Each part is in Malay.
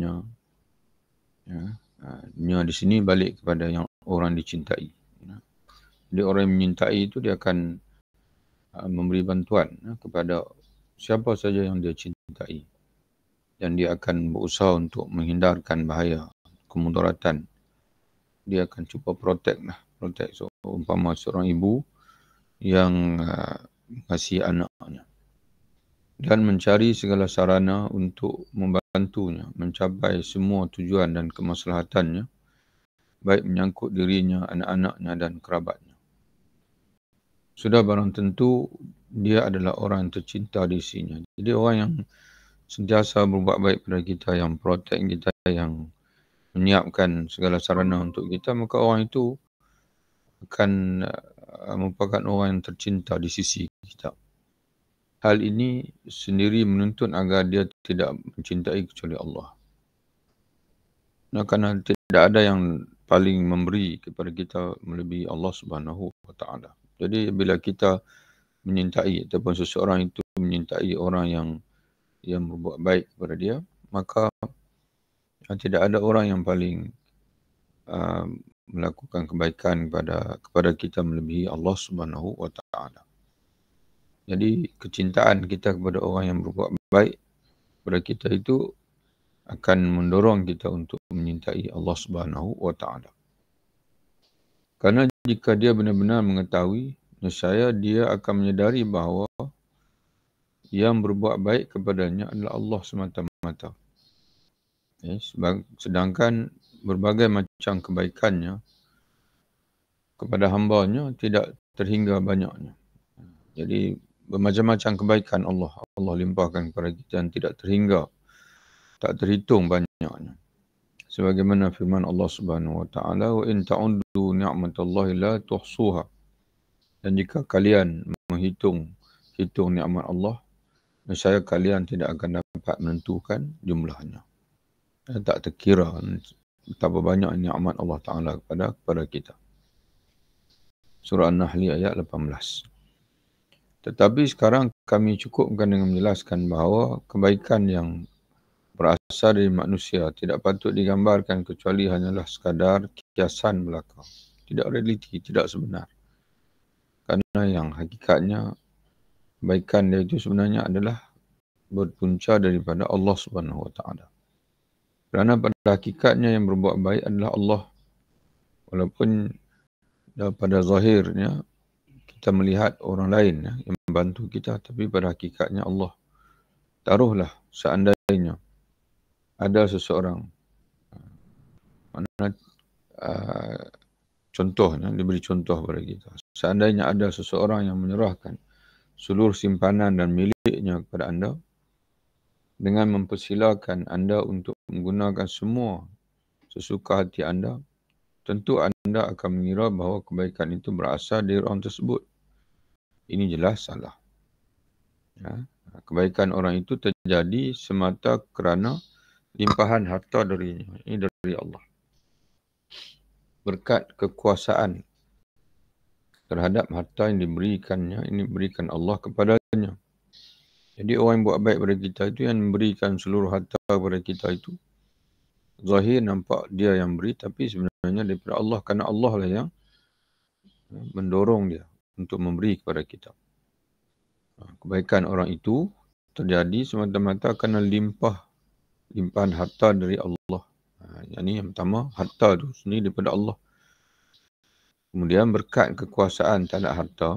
dunia. Ya. Dunia di sini balik kepada yang orang dicintai. Ya. Jadi orang yang menyintai itu dia akan memberi bantuan kepada siapa saja yang dia cintai. Dan dia akan berusaha untuk menghindarkan bahaya, kemudaratan. Dia akan cuba protect. So, umpama seorang ibu yang mengasihi anaknya. Dan mencari segala sarana untuk membantunya mencapai semua tujuan dan kemaslahatannya, baik menyangkut dirinya, anak-anaknya dan kerabatnya. Sudah barang tentu dia adalah orang yang tercinta di sisinya. Jadi orang yang sentiasa berbuat baik pada kita, yang protect kita, yang menyiapkan segala sarana untuk kita, maka orang itu akan merupakan orang yang tercinta di sisi kita. Hal ini sendiri menuntun agar dia tidak mencintai kecuali Allah. Karena tidak ada yang paling memberi kepada kita melebihi Allah Subhanahu wa taala. Jadi bila kita menyintai ataupun seseorang itu menyintai orang yang berbuat baik kepada dia, maka tidak ada orang yang paling melakukan kebaikan kepada kita melebihi Allah Subhanahu wa taala. Jadi kecintaan kita kepada orang yang berbuat baik kepada kita itu akan mendorong kita untuk menyintai Allah Subhanahu wa taala. Karena jika dia benar-benar mengetahui, nescaya dia akan menyedari bahawa yang berbuat baik kepadanya adalah Allah semata-mata. Sedangkan berbagai macam kebaikannya kepada hamba-Nya tidak terhingga banyaknya. Jadi bermacam-macam kebaikan Allah limpahkan kepada kita yang tidak terhingga, tak terhitung banyaknya. Sebagaimana firman Allah Subhanahu wa taala, wa in ta'uddu ni'matallahi la tuhsuha. Dan jika kalian hitung nikmat Allah, nescaya kalian tidak akan dapat menentukan jumlahnya. Dan tak terkira betapa banyak nikmat Allah Taala kepada kita. Surah An-Nahl ayat 18. Tetapi sekarang kami cukupkan dengan menjelaskan bahawa kebaikan yang berasal dari manusia tidak patut digambarkan kecuali hanyalah sekadar kiasan belaka. Tidak realiti, tidak sebenar. Karena yang hakikatnya kebaikan dia itu sebenarnya adalah berpunca daripada Allah Subhanahu wa taala. Kerana pada hakikatnya yang berbuat baik adalah Allah. Walaupun pada zahirnya kita melihat orang lain yang membantu kita, tapi pada hakikatnya Allah. Taruhlah seandainya ada seseorang, contohnya, diberi contoh kepada kita. Seandainya ada seseorang yang menyerahkan seluruh simpanan dan miliknya kepada anda, dengan mempersilakan anda untuk menggunakan semua sesuka hati anda, tentu anda akan mengira bahawa kebaikan itu berasal dari orang tersebut. Ini jelas salah. Ya. Kebaikan orang itu terjadi semata kerana limpahan harta darinya. Ini dari Allah. Berkat kekuasaan terhadap harta yang diberikannya, ini berikan Allah kepadanya. Jadi orang yang buat baik pada kita itu, yang memberikan seluruh harta kepada kita itu, zahir nampak dia yang beri, tapi sebenarnya daripada Allah. Kerana Allah lah yang mendorong dia untuk memberi kepada kita. Kebaikan orang itu terjadi semata-mata kerana limpahan harta dari Allah. Yang ini yang pertama, harta itu sendiri daripada Allah. Kemudian berkat kekuasaan terhadap harta.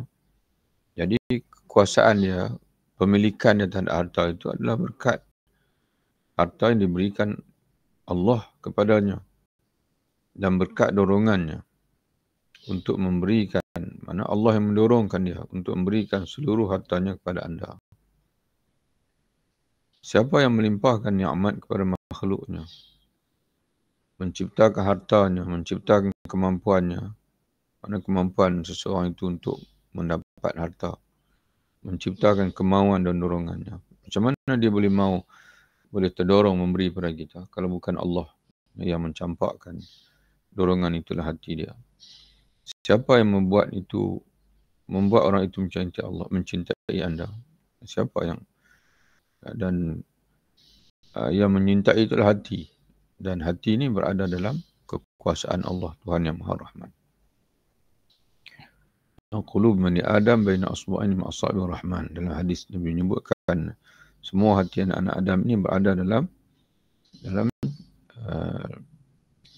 Jadi kekuasaan dia, pemilikan dia terhadap harta itu adalah berkat harta yang diberikan Allah kepadanya. Dan berkat dorongannya untuk memberikan, mana Allah yang mendorongkan dia untuk memberikan seluruh hartanya kepada anda. Siapa yang melimpahkan nikmat kepada makhluknya, menciptakan hartanya, menciptakan kemampuannya, mana kemampuan seseorang itu untuk mendapat harta, menciptakan kemauan dan dorongannya. Macam mana dia boleh terdorong memberi kepada kita kalau bukan Allah yang mencampakkan dorongan itulah hati dia. Siapa yang membuat orang itu mencintai Allah, mencintai anda? Siapa yang yang menyintai itulah hati. Dan hati ini berada dalam kekuasaan Allah, Tuhan yang Maha Rahman. Qulub bani Adam baina asbu'aini min asabi'ir Rahman. Dalam hadis Nabi menyebutkan semua hati anak-anak Adam ini berada dalam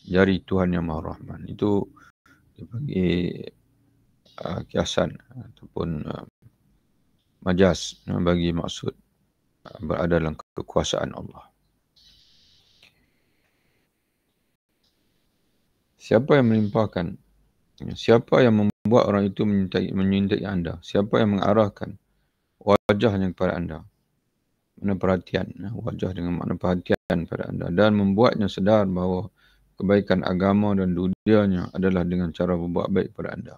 jari Tuhan yang Maha Rahman. Itu dipanggil kiasan ataupun majas bagi maksud berada dalam kekuasaan Allah. Siapa yang melimpahkan? Siapa yang membuat orang itu menyintai anda? Siapa yang mengarahkan wajahnya kepada anda? Makna perhatian, wajah dengan makna perhatian pada anda, dan membuatnya sedar bahawa kebaikan agama dan dunianya adalah dengan cara berbuat baik pada anda.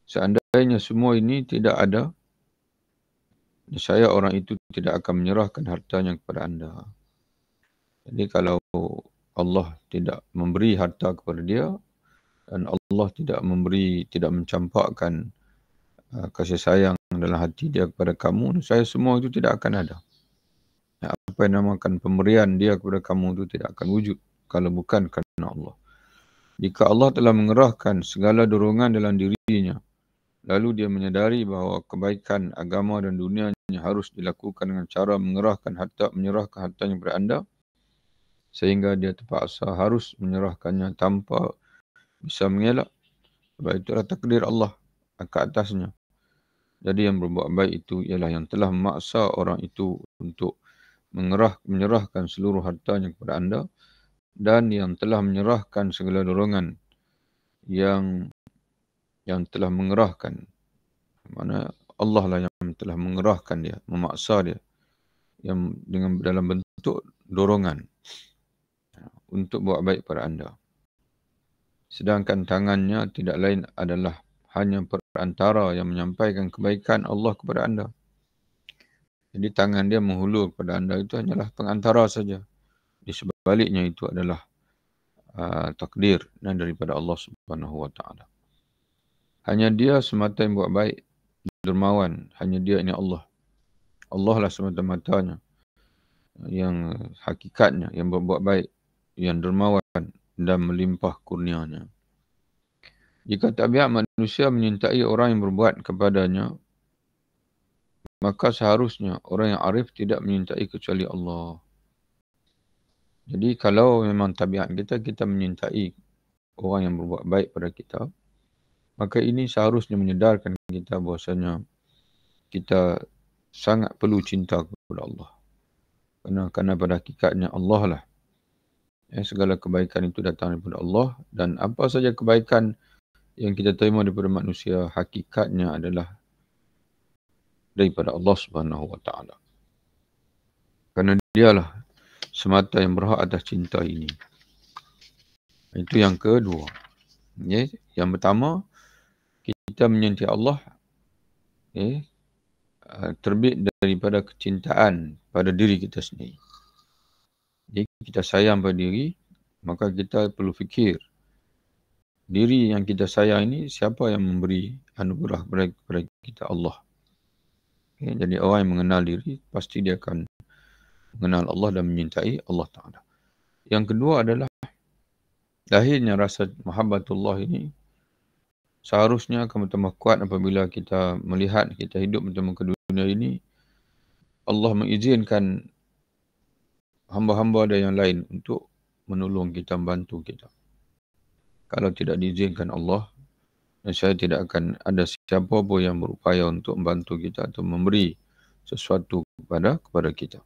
Seandainya semua ini tidak ada, saya orang itu tidak akan menyerahkan hartanya kepada anda. Jadi kalau Allah tidak memberi harta kepada dia dan Allah tidak mencampakkan kasih sayang dalam hati dia kepada kamu, saya semua itu tidak akan ada. Apa yang namakan pemberian dia kepada kamu itu tidak akan wujud kalau bukan kerana Allah. Jika Allah telah mengerahkan segala dorongan dalam dirinya, lalu dia menyadari bahawa kebaikan agama dan dunianya harus dilakukan dengan cara menyerahkan hartanya kepada anda, sehingga dia terpaksa harus menyerahkannya tanpa bisa mengelak. Sebab itulah takdir Allah ke atasnya. Jadi yang berbuat baik itu ialah yang telah memaksa orang itu untuk menyerahkan seluruh hartanya kepada anda, dan yang telah menyerahkan segala dorongan yang telah mengerahkan. Maksudnya Allah lah yang telah mengerahkan dia, memaksa dia yang dengan dalam bentuk dorongan untuk buat baik pada anda. Sedangkan tangannya tidak lain adalah hanya perantara yang menyampaikan kebaikan Allah kepada anda. Jadi tangan dia menghulur kepada anda itu hanyalah pengantara saja. Di sebaliknya itu adalah takdir dan daripada Allah Subhanahu Wa Taala. Hanya dia semata yang buat baik, dermawan. Hanya dia ini Allah. Allah lah semata-matanya yang hakikatnya, yang berbuat baik, yang dermawan dan melimpah kurnianya. Jika tabiat manusia menyintai orang yang berbuat kepadanya, maka seharusnya orang yang arif tidak menyintai kecuali Allah. Jadi kalau memang tabiat kita menyintai orang yang berbuat baik pada kita, maka ini seharusnya menyedarkan kita bahawasanya kita sangat perlu cinta kepada Allah. Kerana pada hakikatnya Allah lah. Segala kebaikan itu datang daripada Allah, dan apa saja kebaikan yang kita terima daripada manusia, hakikatnya adalah daripada Allah Subhanahu Wa Taala. Kerana dialah semata yang berhak atas cinta ini. Itu yang kedua. Yang pertama, kita menyintai Allah terbit daripada kecintaan pada diri kita sendiri. Jadi kita sayang pada diri, maka kita perlu fikir, diri yang kita sayang ini siapa yang memberi anugerah kepada kita? Allah. Jadi orang yang mengenal diri, pasti dia akan mengenal Allah dan menyintai Allah Ta'ala. Yang kedua adalah lahirnya rasa mahabbatullah ini seharusnya akan bertambah kuat apabila kita melihat kita hidup di muka dunia ini, Allah mengizinkan hamba-hamba ada yang lain untuk menolong kita, membantu kita. Kalau tidak diizinkan Allah, saya tidak akan ada siapa pun yang berupaya untuk membantu kita atau memberi sesuatu kepada kita.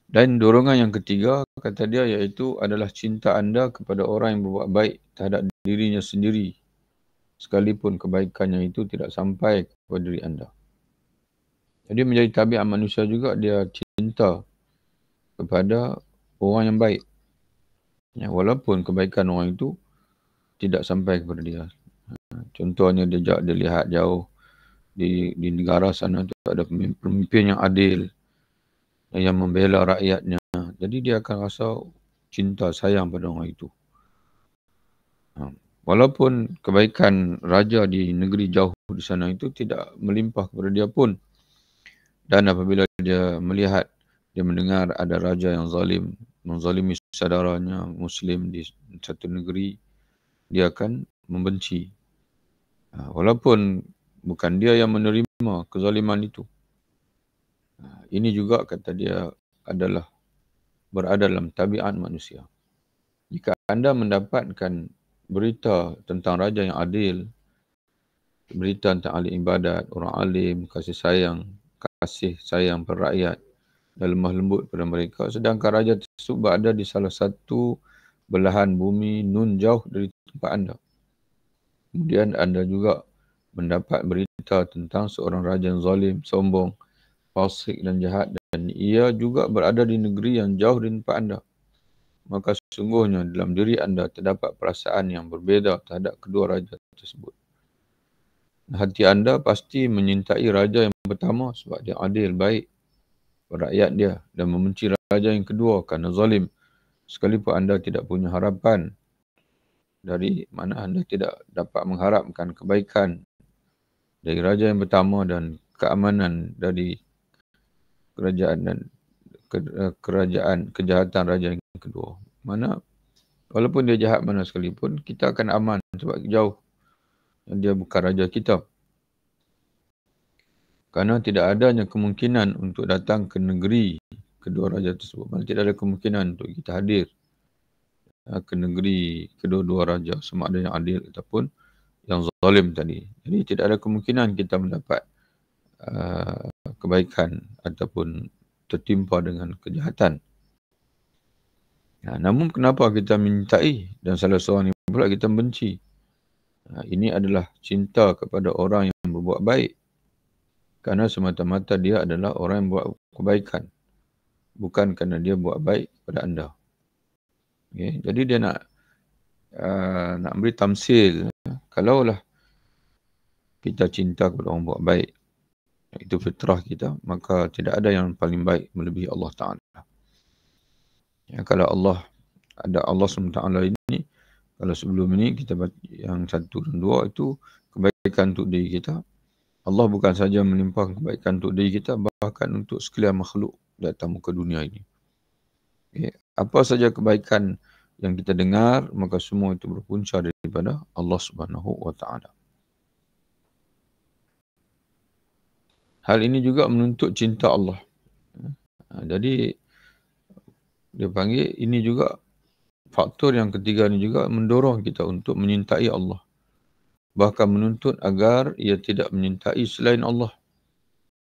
Dan dorongan yang ketiga, kata dia, iaitu adalah cinta anda kepada orang yang berbuat baik terhadap dirinya sendiri, sekalipun kebaikannya itu tidak sampai kepada diri anda. Jadi menjadi tabiat manusia juga, dia cinta kepada orang yang baik. Walaupun kebaikan orang itu tidak sampai kepada dia. Contohnya dia lihat jauh di negara sana itu ada pemimpin yang adil, yang membela rakyatnya. Jadi dia akan rasa cinta, sayang pada orang itu. Walaupun kebaikan raja di negeri jauh di sana itu tidak melimpah kepada dia pun. Dan apabila dia melihat, dia mendengar ada raja yang zalim, menzalimi saudaranya Muslim di satu negeri, dia akan membenci. Walaupun bukan dia yang menerima kezaliman itu. Ini juga kata dia adalah berada dalam tabiat manusia. Jika anda mendapatkan berita tentang raja yang adil, berita tentang ahli ibadat, orang alim, kasih sayang pada rakyat dan lemah lembut pada mereka, sedangkan raja tersebut berada di salah satu belahan bumi nun jauh dari tempat anda. Kemudian anda juga mendapat berita tentang seorang raja yang zalim, sombong, fasik dan jahat, dan ia juga berada di negeri yang jauh dari tempat anda. Maka sesungguhnya dalam diri anda terdapat perasaan yang berbeza terhadap kedua raja tersebut. Hati anda pasti menyintai raja yang pertama sebab dia adil, baik pada rakyat dia, dan membenci raja yang kedua kerana zalim. Sekalipun anda tidak punya harapan dari mana anda tidak dapat mengharapkan kebaikan dari raja yang pertama dan keamanan dari kejahatan raja yang kedua. Mana walaupun dia jahat mana sekalipun, kita akan aman sebab jauh. Dia bukan raja kita. Kerana tidak adanya kemungkinan untuk datang ke negeri kedua raja tersebut. Mana tidak ada kemungkinan untuk kita hadir ke negeri kedua-dua raja, sama ada yang adil ataupun yang zalim tadi. Jadi tidak ada kemungkinan kita mendapat kebaikan ataupun tertimpa dengan kejahatan. Namun kenapa kita mintai dan salah seorang ini pula kita benci? Ini adalah cinta kepada orang yang berbuat baik. Kerana semata-mata dia adalah orang yang buat kebaikan. Bukan kerana dia buat baik kepada anda. Okay? Jadi dia nak beri tamsil. Kalaulah kita cinta kepada orang buat baik, itu fitrah kita, maka tidak ada yang paling baik melebihi Allah Ta'ala. Kalau Allah SWT ini, kalau sebelum ini kita baca yang 1 dan 2 itu kebaikan untuk diri kita. Allah bukan saja melimpahkan kebaikan untuk diri kita, bahkan untuk sekalian makhluk di atas muka dunia ini. Okay. Apa saja kebaikan yang kita dengar, maka semua itu berpunca daripada Allah Subhanahu Wa Taala. Hal ini juga menuntut cinta Allah. Jadi dia panggil ini juga faktor yang ketiga ni juga mendorong kita untuk menyintai Allah. Bahkan menuntut agar ia tidak menyintai selain Allah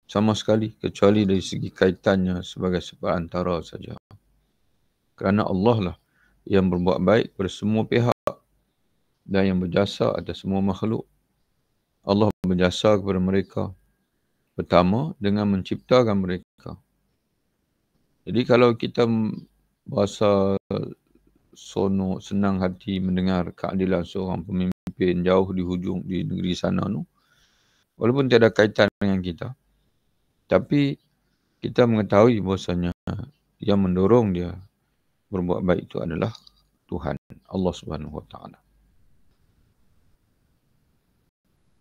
sama sekali, kecuali dari segi kaitannya sebagai seperantara saja. Kerana Allah lah yang berbuat baik kepada semua pihak dan yang berjasa atas semua makhluk. Allah berjasa kepada mereka pertama dengan menciptakan mereka. Jadi kalau kita berasa senang hati mendengar keadilan seorang pemimpin jauh di hujung di negeri sana tu, walaupun tiada kaitan dengan kita, tapi kita mengetahui bahasanya yang mendorong dia berbuat baik itu adalah Tuhan, Allah Subhanahu Wa Taala.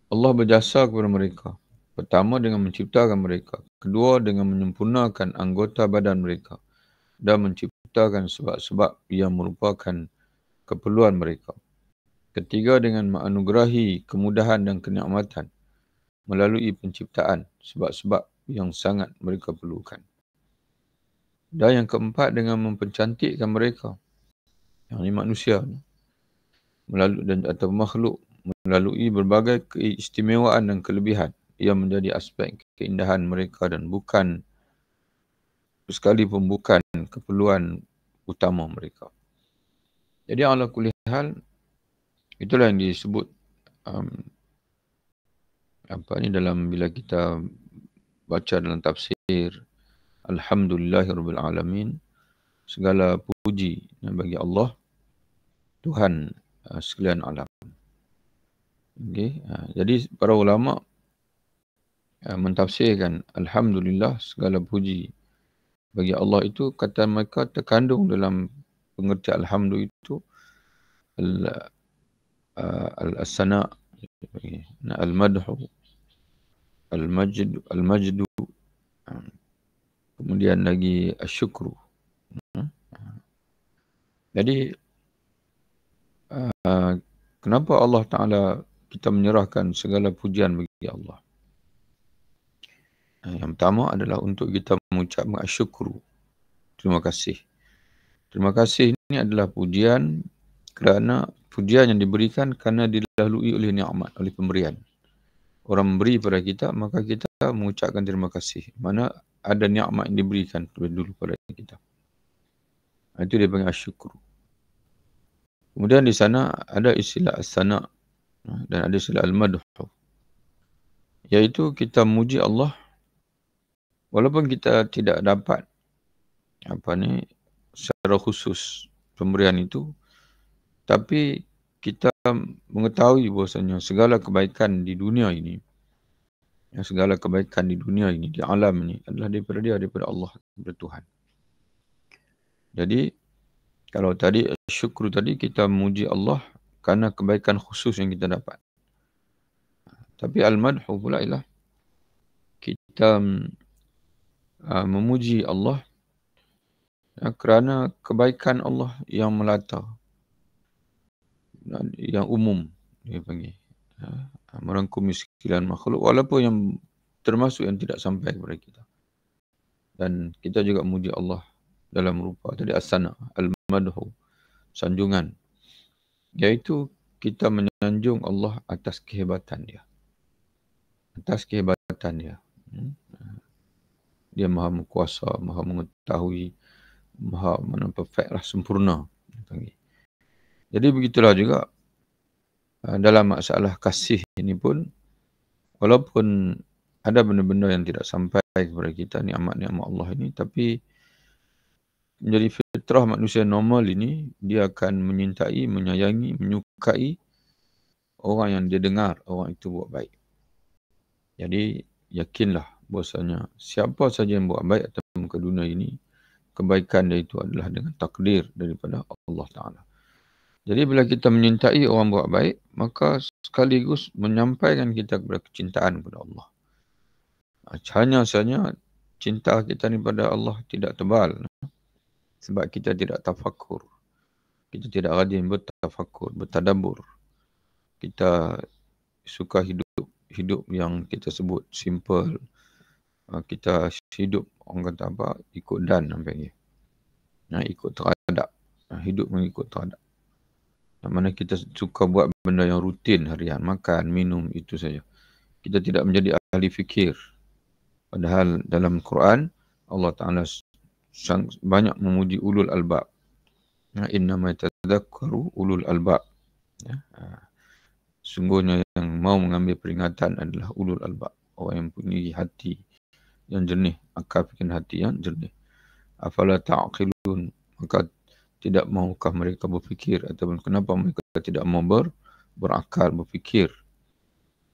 Allah berjasa kepada mereka. Pertama dengan menciptakan mereka. Kedua dengan menyempurnakan anggota badan mereka. Dan menciptakan sebab-sebab yang merupakan keperluan mereka. Ketiga dengan menganugerahi kemudahan dan kenikmatan melalui penciptaan sebab-sebab yang sangat mereka perlukan. Dan yang keempat dengan mempercantikkan mereka, yang ini manusia, melalui atau makhluk, melalui berbagai keistimewaan dan kelebihan yang menjadi aspek keindahan mereka dan bukan sekalipun bukan keperluan utama mereka. Jadi ala kulli hal, itulah yang disebut dalam bila kita baca dalam tafsir Alhamdulillahirabbil alamin, segala puji bagi Allah Tuhan sekalian alam. Okay. Jadi para ulama mentafsirkan Alhamdulillah, segala puji bagi Allah itu, kata mereka terkandung dalam pengertian Alhamdulillah itu al-sana, al-madhu, al-majdu, kemudian lagi asyukru. Jadi kenapa Allah Ta'ala kita menyerahkan segala pujian bagi Allah? Yang pertama adalah untuk kita mengucapkan syukur. Terima kasih. Terima kasih ini adalah pujian kerana pujian yang diberikan kerana dilalui oleh nikmat, oleh pemberian. Orang memberi pada kita, maka kita mengucapkan terima kasih. Mana ada nikmat yang diberikan dulu pada kita. Itu dia panggil syukur. Kemudian di sana ada istilah as-sana' dan ada istilah al-madh. Iaitu kita memuji Allah walaupun kita tidak dapat secara khusus pemberian itu, tapi kita mengetahui bahwasanya segala kebaikan di dunia ini, segala kebaikan di dunia ini, di alam ini adalah daripada Allah, daripada Tuhan. Jadi kalau tadi syukur tadi kita memuji Allah kerana kebaikan khusus yang kita dapat. Tapi al-madhu pula ialah kita memuji Allah kerana kebaikan Allah yang melata, yang umum, dia panggil. Merangkumi sekalian makhluk, walaupun yang termasuk yang tidak sampai kepada kita. Dan kita juga memuji Allah dalam rupa tadi as-sana', al-madhu, sanjungan. Iaitu kita menyanjung Allah atas kehebatan dia. Atas kehebatan dia. Dia maha kuasa, maha mengetahui, maha perfect lah, sempurna. Jadi begitulah juga dalam masalah kasih ini pun, walaupun ada benda-benda yang tidak sampai kepada kita, nikmat-nikmat Allah ini, tapi menjadi fitrah manusia normal ini, dia akan menyintai, menyayangi, menyukai orang yang dia dengar, orang itu buat baik. Jadi yakinlah bahwasanya siapa saja yang buat baik atas muka dunia ini, kebaikan dia itu adalah dengan takdir daripada Allah Ta'ala. Jadi bila kita menyintai orang buat baik, maka sekaligus menyampaikan kita kepada kecintaan kepada Allah. Hanya saja cinta kita ni pada Allah tidak tebal. Sebab kita tidak tafakur. Kita tidak rajin bertafakur, bertadabur. Kita suka hidup yang kita sebut simple. Kita hidup, orang kata apa, ikut dan nampaknya. Ikut teradap. Hidup mengikut teradap. Mana kita suka buat benda yang rutin harian, makan, minum, itu saja. Kita tidak menjadi ahli fikir. Padahal dalam Quran, Allah Ta'ala banyak memuji ulul albab. Innama yatadzakkaru ulul albab. Sungguhnya yang mau mengambil peringatan adalah ulul albab. Orang yang punya hati yang jernih, akal fikiran hati yang jernih. Afala ta'qilun, maka tidak mahukah mereka berfikir, ataupun kenapa mereka tidak mau berakal, berfikir.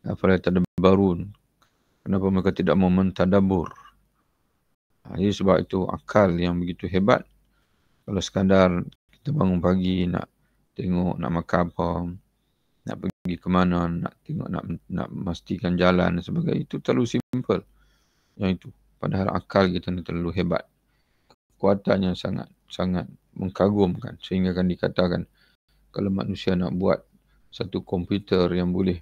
Afala tadabbarun, kenapa mereka tidak mau mentadabur. Jadi sebab itu akal yang begitu hebat. Kalau sekadar kita bangun pagi nak tengok nak makan apa, nak pergi ke mana, nak tengok nak memastikan jalan dan sebagainya, itu terlalu simple. Yang itu, padahal akal kita ni terlalu hebat. Kekuatannya sangat mengagumkan, sehingga kan dikatakan kalau manusia nak buat satu komputer yang boleh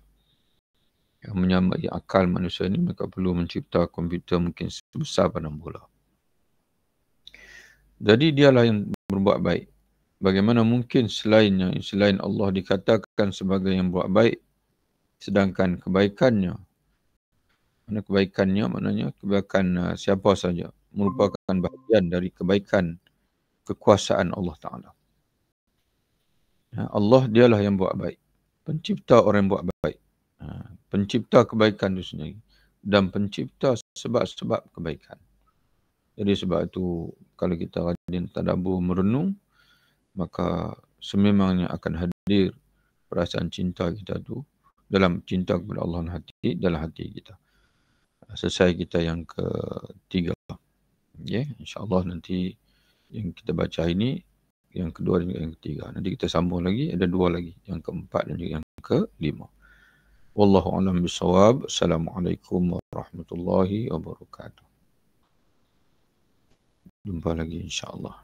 menyamai akal manusia ini, mereka perlu mencipta komputer mungkin sebesar padang bola. Jadi dialah yang berbuat baik. Bagaimana mungkin selain Allah dikatakan sebagai yang buat baik, sedangkan kebaikannya, maknanya kebaikan siapa saja, merupakan bahagian dari kebaikan kekuasaan Allah Ta'ala. Allah dialah yang buat baik. Pencipta orang yang buat baik. Pencipta kebaikan itu sendiri. Dan pencipta sebab-sebab kebaikan. Jadi sebab itu kalau kita rajin tadabbur merenung, maka sememangnya akan hadir perasaan cinta kita tu dalam cinta kepada Allah dalam hati kita. Selesai kita yang ketiga. Okay, insya-Allah nanti yang kita baca ini yang kedua dan yang ketiga. Nanti kita sambung lagi, ada dua lagi, yang keempat dan juga yang kelima. Wallahu a'lam bishawab. Assalamualaikum warahmatullahi wabarakatuh. Jumpa lagi insya-Allah.